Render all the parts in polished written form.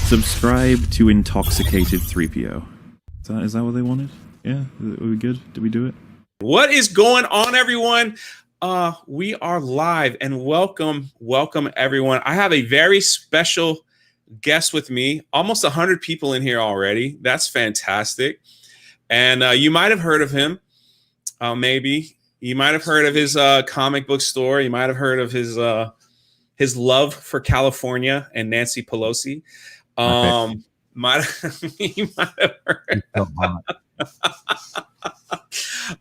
Subscribe to Intoxicated 3PO. Is that what they wanted? Yeah? Are we good? Did we do it? What is going on, everyone? We are live, and welcome everyone. I have a very special guest with me. Almost 100 people in here already. That's fantastic. And you might have heard of him. Maybe you might have heard of his comic book store. You might have heard of his love for California and Nancy Pelosi. You might have heard.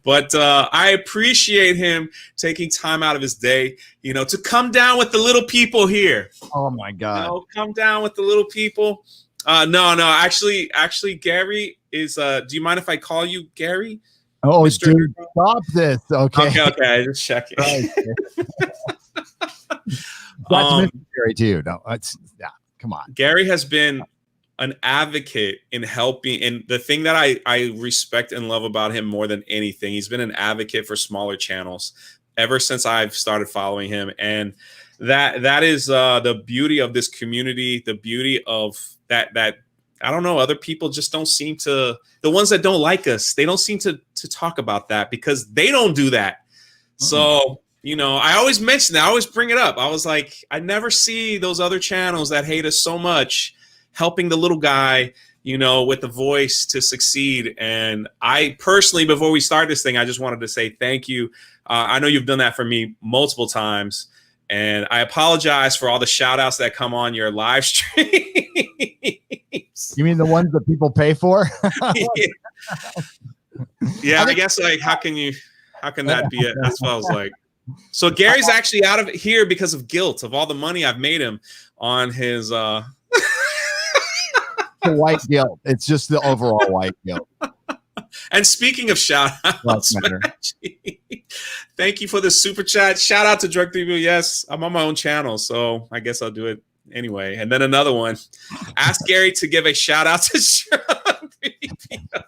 But I appreciate him taking time out of his day, to come down with the little people here. Oh my God! Come down with the little people. No. Actually, Gary is. Do you mind if I call you Gary? Oh, Mr. Dude, stop this. Okay. Okay. Just checking. That's Gary too. No, come on. Gary has been an advocate in helping, and the thing that I respect and love about him more than anything, he's been an advocate for smaller channels ever since I've started following him. And that is the beauty of this community, the beauty of that I don't know, other people just don't seem to, the ones that don't like us, they don't seem to talk about that because they don't do that. So I always mention that, I always bring it up. I was like, I never see those other channels that hate us so much helping the little guy, with the voice to succeed. And I personally, before we start this thing, I just wanted to say thank you. I know you've done that for me multiple times, and I apologize for all the shout outs that come on your live stream. You mean the ones that people pay for? Yeah, I guess how can that be it? That's what I was like. So Gary's actually out of here because of guilt of all the money I've made him on his the white guilt. It's just the overall white guilt. And speaking of shout outs, thank you for the super chat. Shout out to Drunk3PO. Yes, I'm on my own channel, so I guess I'll do it anyway. And then another one. Ask Gary to give a shout out to Drunk3PO.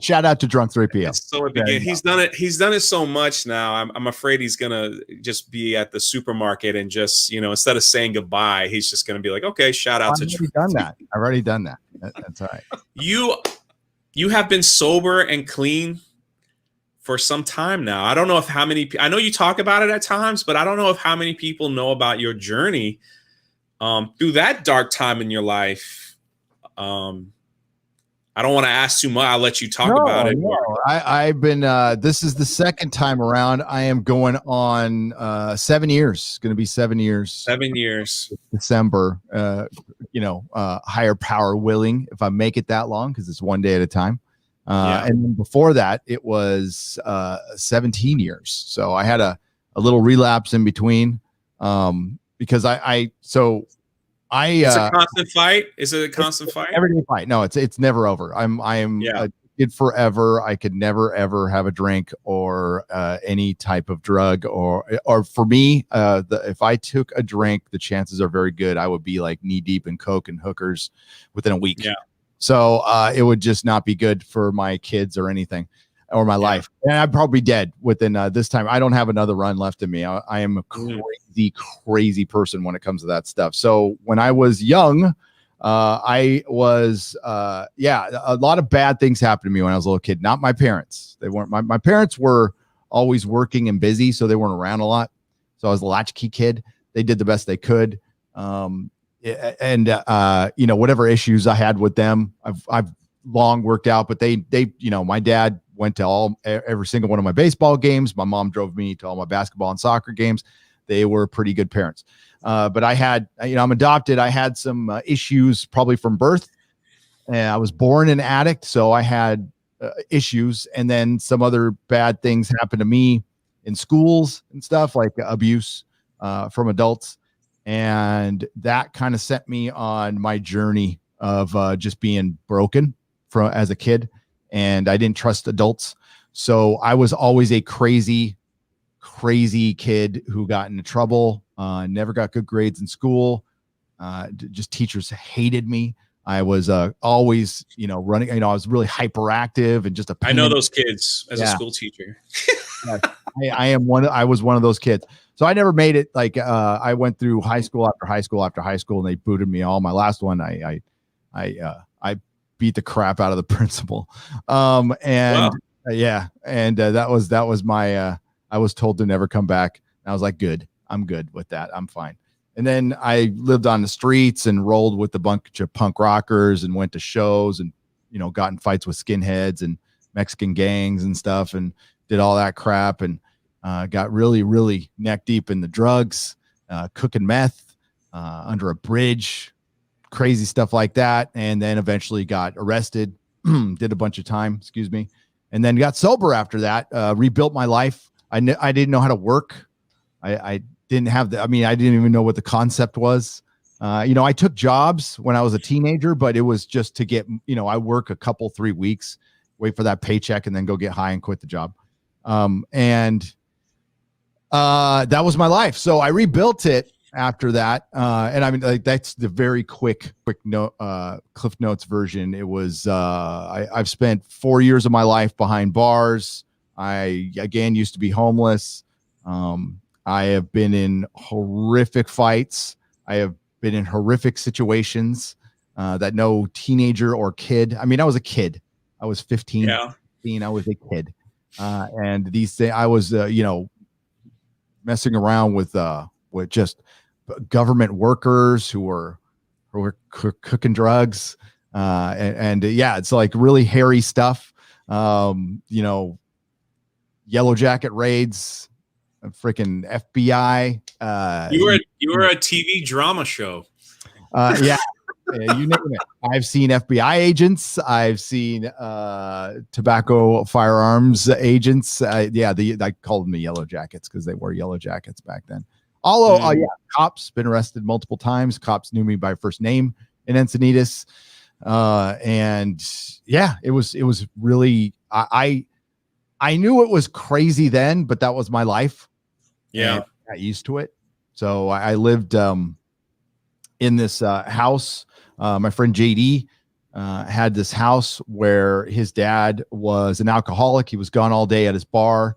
Shout out to Drunk3PO. So again, he's done it. He's done it so much now. I'm afraid he's gonna just be at the supermarket and just instead of saying goodbye, he's just gonna be like, okay, shout out to. I've already done that. That's all right. You have been sober and clean for some time now. I don't know I know you talk about it at times, but I don't know if how many people know about your journey through that dark time in your life. I don't want to ask too much. I'll let you talk about it. No. I've been, this is the second time around. I am going on 7 years. It's going to be 7 years. 7 years. December, higher power willing, if I make it that long, because it's one day at a time. And then before that, it was 17 years. So I had a little relapse in between because it's a constant fight. Is it a constant fight? Everyday fight. No, it's never over. I am a kid forever. I could never ever have a drink or any type of drug or for me, if I took a drink, the chances are very good I would be like knee deep in coke and hookers within a week. Yeah. So it would just not be good for my kids or anything or my life. And I'd probably be dead within this time. I don't have another run left in me. I am a crazy person when it comes to that stuff. So when I was young, I was, a lot of bad things happened to me when I was a little kid. Not my parents. They weren't, my parents were always working and busy, so they weren't around a lot. So I was a latchkey kid. They did the best they could. Whatever issues I had with them, I've long worked out, but they, my dad went to every single one of my baseball games. My mom drove me to all my basketball and soccer games. They were pretty good parents. But I had, I'm adopted. I had some issues probably from birth. I was born an addict, so I had issues. And then some other bad things happened to me in schools and stuff like abuse from adults. And that kind of set me on my journey of just being broken as a kid. And I didn't trust adults. So I was always a crazy kid who got into trouble, never got good grades in school. Just teachers hated me. I was always, running, I was really hyperactive and just a pain. I know those kids as a school teacher. I was one of those kids. So I never made it. Like I went through high school after high school after high school, and they booted me all. My last one, I beat the crap out of the principal. And Wow. yeah, and that was my. I was told to never come back. And I was like, good. I'm good with that. I'm fine. And then I lived on the streets and rolled with a bunch of punk rockers and went to shows and, got in fights with skinheads and Mexican gangs and stuff and did all that crap and got really, really neck deep in the drugs, cooking meth under a bridge, crazy stuff like that. And then eventually got arrested, did a bunch of time, and then got sober after that, rebuilt my life. I didn't know how to work. I didn't have I didn't even know what the concept was. I took jobs when I was a teenager, but it was just to get, I work a couple, 3 weeks, wait for that paycheck and then go get high and quit the job. And that was my life. So I rebuilt it after that. And that's the very quick note, Cliff Notes version. It was, I've spent 4 years of my life behind bars. I, again, used to be homeless. I have been in horrific fights. I have been in horrific situations that no teenager or kid. I was a kid. I was 15. Yeah. 16, I was a kid. And these things, I was, messing around with just government workers who were cooking drugs. And yeah, it's like really hairy stuff. Yellow Jacket raids, freaking FBI. You were a TV drama show. Yeah, you name it. I've seen FBI agents. I've seen tobacco firearms agents. I called them the Yellow Jackets because they wore yellow jackets back then. Cops, been arrested multiple times. Cops knew me by first name in Encinitas. And yeah, it was really, I knew it was crazy then, but that was my life. Yeah. And I got used to it. So I lived in this house. My friend JD had this house where his dad was an alcoholic. He was gone all day at his bar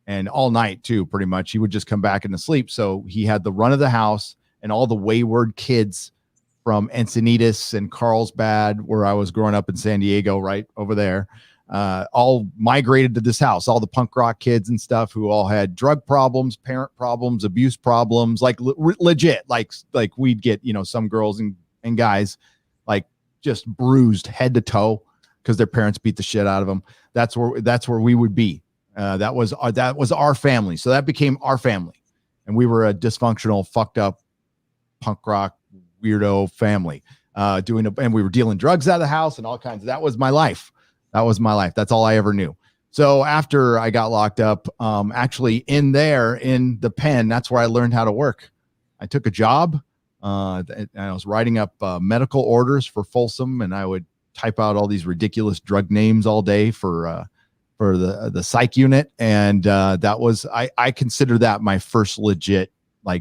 and all night too, pretty much. He would just come back into sleep. So he had the run of the house, and all the wayward kids from Encinitas and Carlsbad, where I was growing up in San Diego, right over there, all migrated to this house. All the punk rock kids and stuff who all had drug problems, parent problems, abuse problems, like legit, like we'd get, some girls and guys like just bruised head to toe because their parents beat the shit out of them. That's where we would be. That was our family. So that became our family. And we were a dysfunctional, fucked up punk rock weirdo family, and we were dealing drugs out of the house and all kinds of, that was my life. That's all I ever knew. So after I got locked up, actually in the pen, that's where I learned how to work. I took a job, and I was writing up medical orders for Folsom, and I would type out all these ridiculous drug names all day for the psych unit. And that was, I consider that my first legit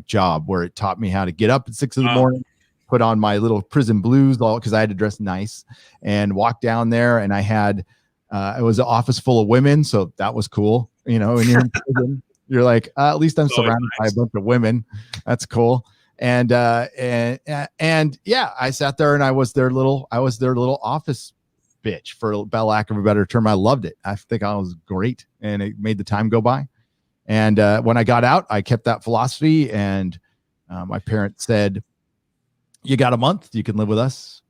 job, where it taught me how to get up at 6 a.m, put on my little prison blues, because I had to dress nice, and walk down there. And I had, it was an office full of women. So that was cool. And you're in prison, you're like, at least I'm surrounded by a bunch of women. That's cool. And yeah, I sat there and I was their little office bitch, for lack of a better term. I loved it. I think I was great, and it made the time go by. And when I got out, I kept that philosophy. And my parents said, you got a month, you can live with us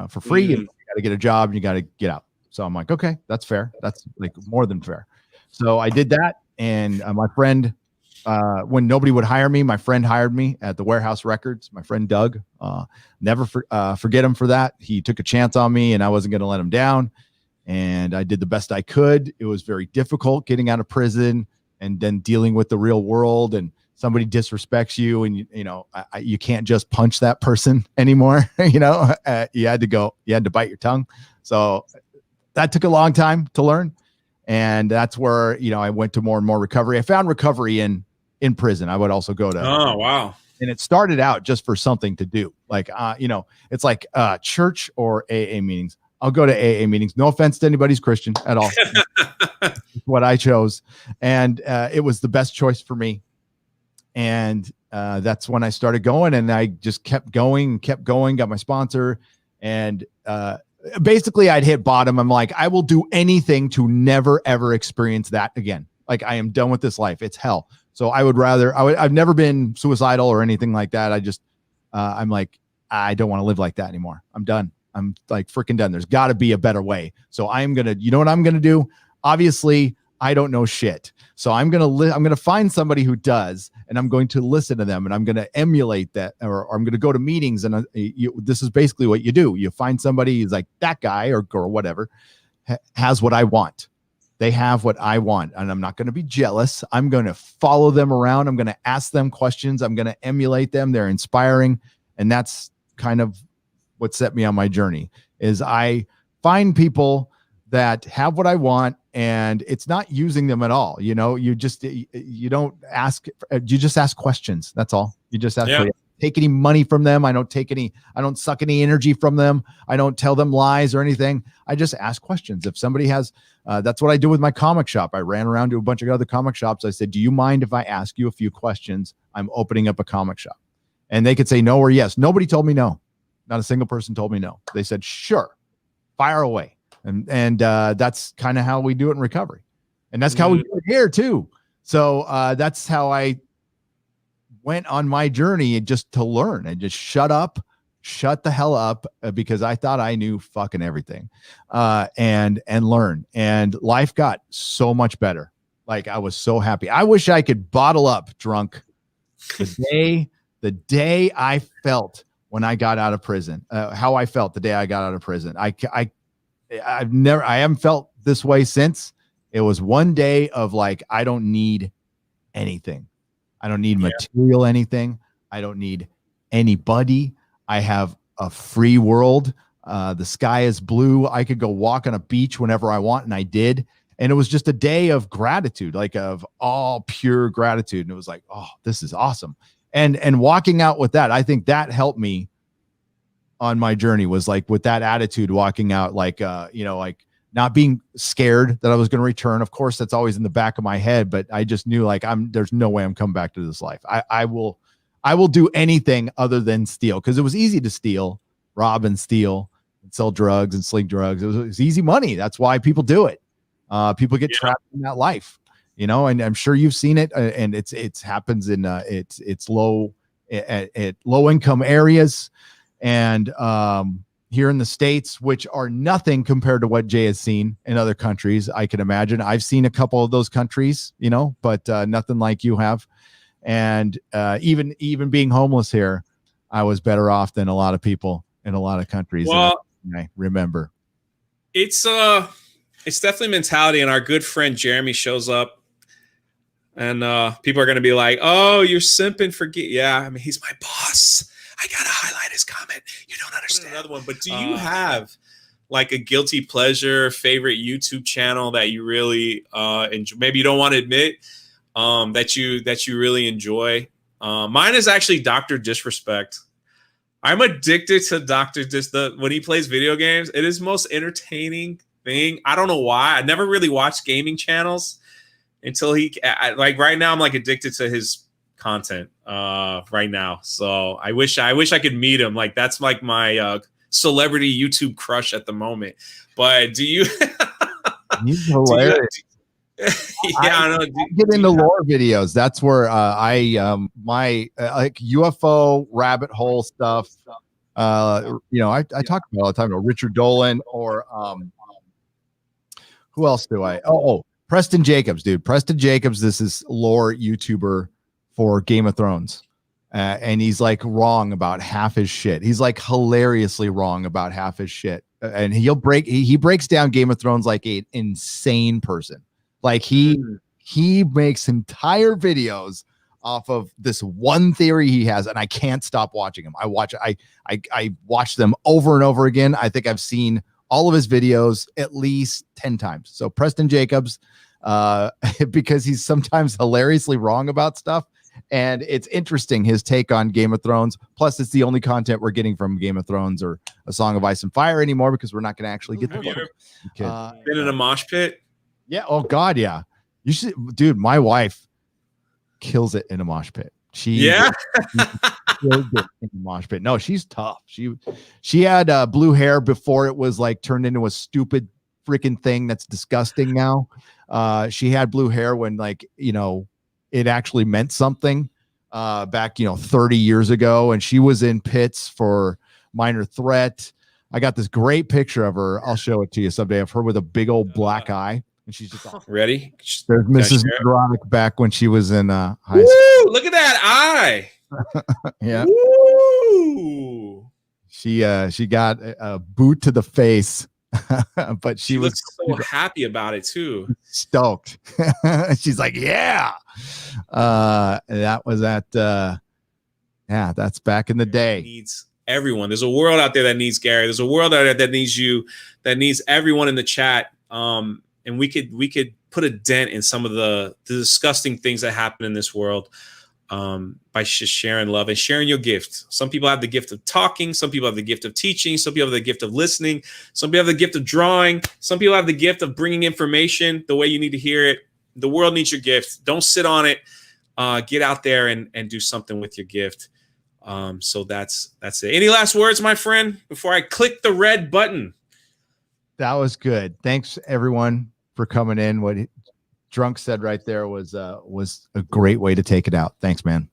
for free, and you got to get a job and you got to get out. So I'm like, okay, that's fair. That's more than fair. So I did that. And my friend, when nobody would hire me, my friend hired me at the Warehouse Records. My friend Doug, never forget him for that. He took a chance on me, and I wasn't going to let him down. And I did the best I could. It was very difficult getting out of prison and then dealing with the real world, and somebody disrespects you, and you can't just punch that person anymore. You had to bite your tongue. So that took a long time to learn. And that's where, I went to more and more recovery. I found recovery in prison. I would also go to, oh, wow. And it started out just for something to do. It's like church or AA meetings. I'll go to AA meetings. No offense to anybody's Christian at all. It's what I chose. And it was the best choice for me. And that's when I started going, and I just kept going, got my sponsor. And basically I'd hit bottom. I'm like, I will do anything to never, ever experience that again. Like, I am done with this life. It's hell. So I would rather, I've never been suicidal or anything like that. I just, I'm like, I don't want to live like that anymore. I'm done. I'm like freaking done. There's got to be a better way. So I'm going to, you know what I'm going to do? Obviously, I don't know shit. So I'm going to find somebody who does, and I'm going to listen to them, and I'm going to emulate that, or I'm going to go to meetings. And this is basically what you do. You find somebody who's like, that guy or girl, whatever, has what I want. They have what I want, and I'm not going to be jealous. I'm going to follow them around. I'm going to ask them questions. I'm going to emulate them. They're inspiring. And that's kind of what set me on my journey, is I find people that have what I want, and it's not using them at all. You know, you don't ask, you just ask questions. That's all. You just ask. Yeah. Take any money from them. I don't suck any energy from them. I don't tell them lies or anything. I just ask questions. If somebody has, that's what I do with my comic shop. I ran around to a bunch of other comic shops. I said, do you mind if I ask you a few questions? I'm opening up a comic shop. And they could say no or yes. Nobody told me no. Not a single person told me no. They said, sure, fire away. And that's kind of how we do it in recovery. And that's how we do it here too. So that's how I went on my journey, just to learn and just shut the hell up, because I thought I knew fucking everything, and learn. And life got so much better. Like, I was so happy. I wish I could bottle up drunk the day I felt when I got out of prison, how I felt the day I got out of prison. I haven't felt this way since. It was one day of like, I don't need anything. I don't need material anything. I don't need anybody. I have a free world. The sky is blue. I could go walk on a beach whenever I want, and I did. And it was just a day of gratitude, like of all pure gratitude. And it was like, oh, this is awesome. And walking out with that, I think that helped me on my journey, was like with that attitude, walking out, like, like not being scared that I was going to return. Of course, that's always in the back of my head, but I just knew, like, there's no way I'm coming back to this life. I will do anything other than steal, because it was easy to steal, rob and steal and sell drugs and sling drugs. It was easy money. That's why people do it. People get trapped in that life, and I'm sure you've seen it, and it's happens in it's low at low income areas, and here in the States, which are nothing compared to what Jay has seen in other countries. I can imagine. I've seen a couple of those countries, but nothing like you have. And even being homeless here, I was better off than a lot of people in a lot of countries. Well, I remember. It's definitely mentality. And our good friend Jeremy shows up, and people are going to be like, "Oh, you're simping for yeah." I mean, he's my boss. I gotta highlight his comment. You don't understand. Another one, but do you have like a guilty pleasure favorite YouTube channel that you really enjoy? Maybe you don't want to admit that you really enjoy. Mine is actually Dr. Disrespect. I'm addicted to Dr. When he plays video games. It is the most entertaining thing. I don't know why. I never really watched gaming channels until like right now I'm like addicted to his content right now. So I wish I could meet him. Like, that's like my celebrity YouTube crush at the moment. But do you He's hilarious. I know. I get into lore videos. That's where I my like UFO rabbit hole stuff. I talk about all the time. Richard Dolan, or who else do I? Oh, Preston Jacobs, dude. Preston Jacobs. This is lore YouTuber for Game of Thrones. And he's like wrong about half his shit. He's like hilariously wrong about half his shit. And he breaks down Game of Thrones like an insane person. Like he makes entire videos off of this one theory he has, and I can't stop watching him. I watch them over and over again. I think I've seen all of his videos at least 10 times. So Preston Jacobs, because he's sometimes hilariously wrong about stuff. And it's interesting, his take on Game of Thrones. Plus, it's the only content we're getting from Game of Thrones or A Song of Ice and Fire anymore, because we're not going to actually get the been in a mosh pit? Yeah. Oh God. Yeah. You should, dude. My wife kills it in a mosh pit. Yeah. killed it in the mosh pit. No, she's tough. She had blue hair before it was like turned into a stupid freaking thing that's disgusting now. She had blue hair when like, you know, it actually meant something back, you know, 30 years ago. And she was in pits for Minor Threat. I got this great picture of her. I'll show it to you someday of her with a big old black eye. And she's just ready. There's Mrs. Nerdrotic back when she was in high school. Woo, look at that eye. Yeah. Woo. She got a boot to the face, but she was looks so happy about it too. Stoked. She's like, yeah. That was at yeah, that's back in the day. Needs everyone. There's a world out there that needs Gary. There's a world out there that needs you, that needs everyone in the chat. And we could put a dent in some of the disgusting things that happen in this world by just sharing love and sharing your gift. Some people have the gift of talking. Some people have the gift of teaching. Some people have the gift of listening. Some people have the gift of drawing. Some people have the gift of bringing information the way you need to hear it. The world needs your gift. Don't sit on it. Get out there and do something with your gift. So that's it. Any last words, my friend, before I click the red button? That was good. Thanks everyone for coming in. What Drunk said right there was a great way to take it out. Thanks, man.